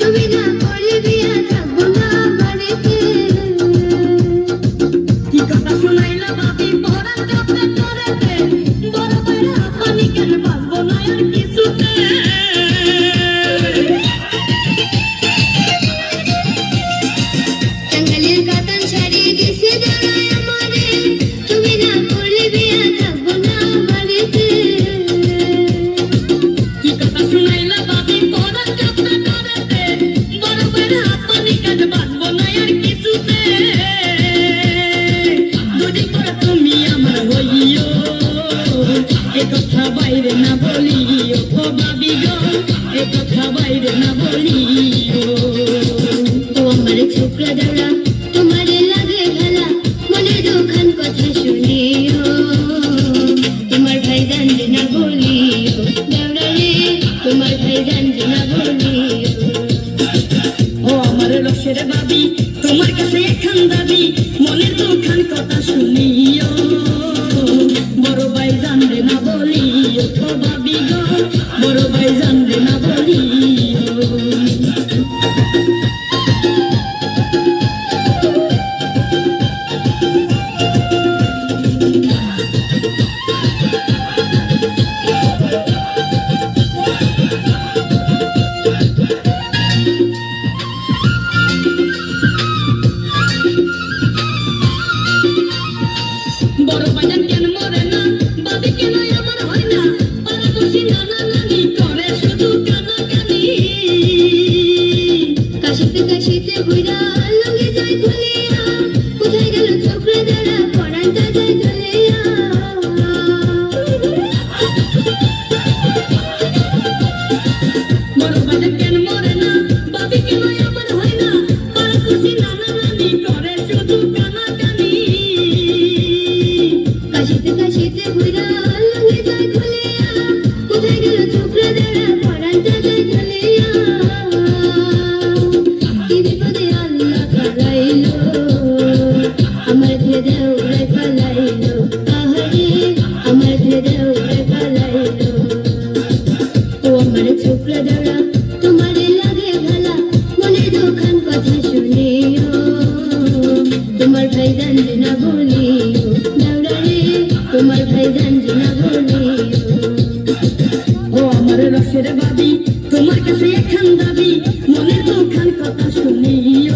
তুমি না করলে বিয়া থাকবো না বাড়িতে। কি কথা শুনাইলা বাবি পরান কাপে করেতে, বড় বড় পানি কেন বাঁচবো না আর কিছুতে। টাঙ্গাইলের কাতান শাড়ি দিছে দাঁড়ায় আমারে, তুমি না করলে বিয়া থাকবো না বাড়িতে। কি কথা শুনাইলা বাবি পরান কাপে করেতে, বড় বড় পানি কেন বাঁচবো না আর কিছুতে। দুদিন পরে তুমি আমার হইও, এ কথা বাইরে না বলিও ও বাবি গো, এ কথা বাইরে না বলিও। ও আমার ছোকরা দাঁড়া তোমারে লাগে ভালা, মনে দুখান কথা শুনিও, তোমার ভাই জানবে না বলিও। দাঁড়া রে তোমার ভাই জানবে না বলিও। ও আমার রসের বাবি তোমার কাছে এখান দাবি, মনের দুখান কথা শুনিও, বড় ভাই জানবে না বলিও ও বাবি গো, বড় ভাই জানবে না বলিও। বড় বাজান কেন মরে না, বাবি কেন আমার হয় না, পাড়া বসি নানা নানি করে শুধু কানাকানি। কাশিতে কাশিতে বুইরা লঙ্গে যায় খুলিয়া, কোথায় গেল ছোকরা দাঁড়া পরানটা যায় জ্বলিয়া। বড় বাজান কেন মরে না, বাবি কেন আমার হয় না, পাড়া বসি নানা নানি করে শুধু কানাকানি। কাশিতে কাশিতে বুইরা লঙ্গে যায় খুলিয়া, কোথায় গেল ছোকরা দাঁড়া পরানটা যায় জ্বলিয়া। কি বিপদে আল্লাহ কারাইলো, আমার ভেদে উড়ে পালাইলো, আহারে আমার ভেদে উড়ে পালাইলো। ও আমার ছোকরা দাঁড়া তোমারে লাগে ভালা, মনে দুখান কথা শুনিও, তোমার ভাই জানবে না বলিও। দাঁড়া রে তোমার ভাই জানবে না বলিও। ও আমার রসের বাবি তোমার কাছে এখান দাবি, মনের দুখান কথা শুনিও,